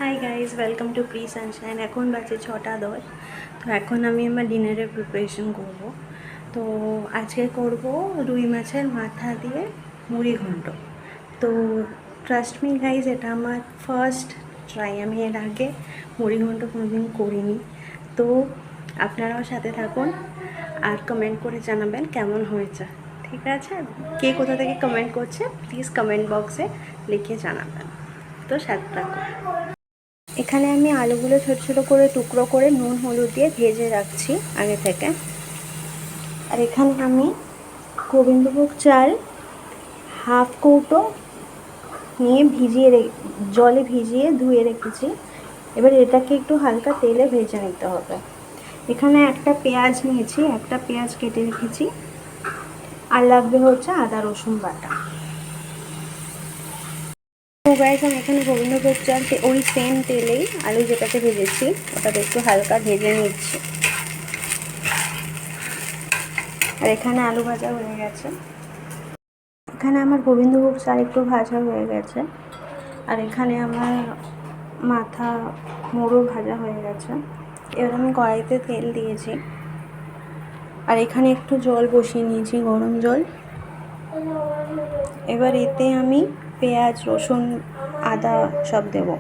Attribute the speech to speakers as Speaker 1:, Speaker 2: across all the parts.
Speaker 1: Hi guys, welcome to pre Sunshine. এখন বাজে 6:10। তো এখন আমি আমার ডিনারের প্রিপারেশন করব। তো আজকে করব রুই মাছের মাথা দিয়ে মুড়ি ঘন্ট। তো ট্রাস্ট মি গাইজ, এটা আমার ফার্স্ট ট্রাই। আমি এর আগে মুড়ি ঘন্ট কোনোদিন করিনি। তো আপনারাও সাথে থাকুন আর কমেন্ট করে জানাবেন কেমন হয়েছে। ঠিক আছে? কে কোথা থেকে কমেন্ট করছে প্লিজ কমেন্ট বক্সে লিখে জানাবেন। তো সাথে থাকুন। এখানে আমি আলুগুলো ছোটো ছোটো করে টুকরো করে নুন হলুদ দিয়ে ভেজে রাখছি আগে থেকে। আর এখানে আমি গোবিন্দভোগ চাল হাফ কৌটো নিয়ে জলে ভিজিয়ে ধুয়ে রেখেছি। এবার এটাকে একটু হালকা তেলে ভেজে নিতে হবে। এখানে একটা পেঁয়াজ নিয়েছি, একটা পেঁয়াজ কেটে রেখেছি। আর লাগবে হচ্ছে আদা রসুন বাটা। তো গাইস, আমি এখানে গোবিন্দভোগ চাল ওই সেম তেলেই আলু যেটাতে ভেজেছি ওটাকে একটু হালকা ভেজে নিচ্ছি। আর এখানে আলু ভাজা হয়ে গেছে। এখানে আমার গোবিন্দভোগ চাল একটু ভাজা হয়ে গেছে। আর এখানে আমার মাথা মুড়ো ভাজা হয়ে গেছে। এবার আমি কড়াইতে তেল দিয়েছি। আর এখানে একটু জল বসিয়ে নিয়েছি, গরম জল। এবার এতে আমি পেঁয়াজ রসুন আদা সব দেবো।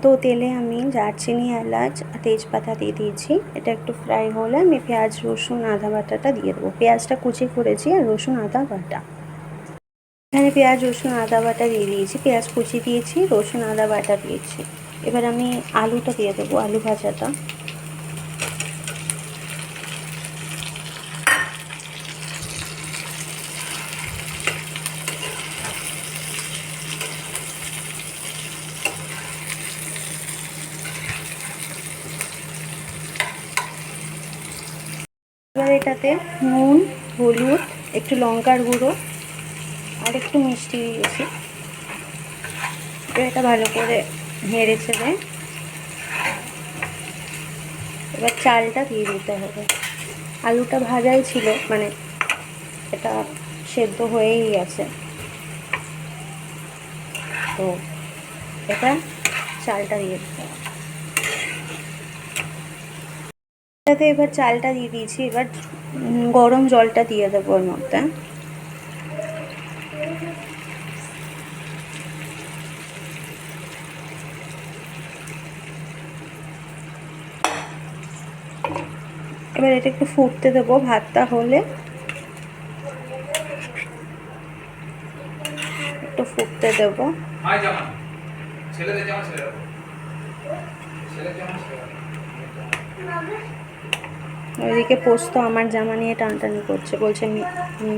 Speaker 1: তো তেলে আমি দারচিনি এলাচ তেজপাতা দিয়ে দিয়েছি। এটা একটু ফ্রাই হলে আমি পেঁয়াজ রসুন আদা বাটাটা দিয়ে দেবো। পেঁয়াজটা কুচি করেছি আর রসুন আদা বাটা। এখানে পেঁয়াজ রসুন আদা বাটা দিয়ে দিয়েছি, পেঁয়াজ কুচি দিয়েছি, রসুন আদা বাটা দিয়েছি। এবার আমি আলুটা দিয়ে দেবো, আলু ভাজাটা। এবার এটাতে নুন হলুদ একটু লঙ্কার গুঁড়ো আর একটু মিষ্টি দিয়েছি। এটা ভালো করে নেড়ে চেড়ে এবার চালটা দিয়ে দিতে হবে। আলুটা ভাজাই ছিল, মানে এটা সেদ্ধ হয়েই আছে। তো এটা চালটা দিয়ে দিতে হবে। এটাতে এবার চালটা দিয়ে দিয়েছি। এবার গরম জলটা দিয়ে দেবো ওর মধ্যে। এবার এটা একটু ফুটতে দেবো। ভাতটা হলে একটু ফুটতে দেবো। ওইদিকে পোস্ত আমার জামা নিয়ে টানটানি করছে, বলছে আমি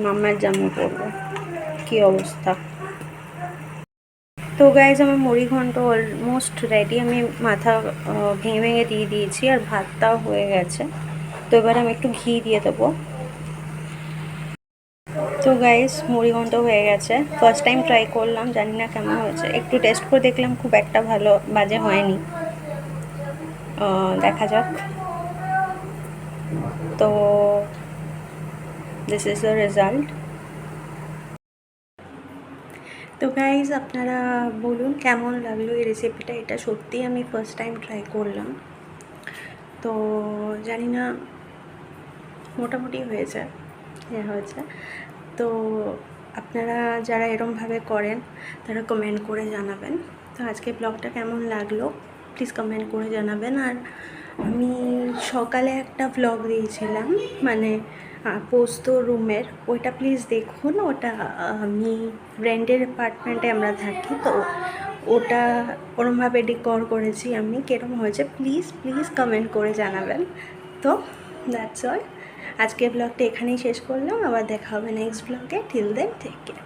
Speaker 1: মাম্মার জামা পরবো। কি অবস্থা! তো গাইজ, আমার মুড়ি ঘন্ট অলমোস্ট রেডি। আমি মাথা ভেঙে ভেঙে দিয়ে দিয়েছি আর ভাতটাও হয়ে গেছে। তো এবার আমি একটু ঘি দিয়ে দেবো। তো গাইজ, মুড়ি ঘন্ট হয়ে গেছে। ফার্স্ট টাইম ট্রাই করলাম, জানি না কেমন হয়েছে। একটু টেস্ট করে দেখলাম, খুব একটা ভালো বাজে হয়নি। দেখা যাক। তো দিস ইজ দ্য রেজাল্ট। তো গাইজ, আপনারা বলুন কেমন লাগলো এই রেসিপিটা। এটা সত্যিই আমি ফার্স্ট টাইম ট্রাই করলাম। তো জানি না, মোটামুটি হয়েছে হয়েছে। তো আপনারা যারা এরমভাবে করেন তারা কমেন্ট করে জানাবেন। তো আজকে ব্লগটা কেমন লাগলো প্লিজ কমেন্ট করে জানাবেন। আর আমি সকালে একটা ব্লগ দিয়েছিলাম, মানে পোস্ত রুমের, ওইটা প্লিজ দেখুন। ওটা আমি রেন্টের অ্যাপার্টমেন্টে আমরা থাকি, তো ওটা ওরমভাবে ডেকোর করেছি আমি। কীরকম হয়েছে প্লিজ প্লিজ কমেন্ট করে জানাবেন। তো দ্যাটস অল। আজকের ব্লগটা এখানেই শেষ করলাম। আবার দেখা হবে নেক্সট ব্লগে। Till then take care.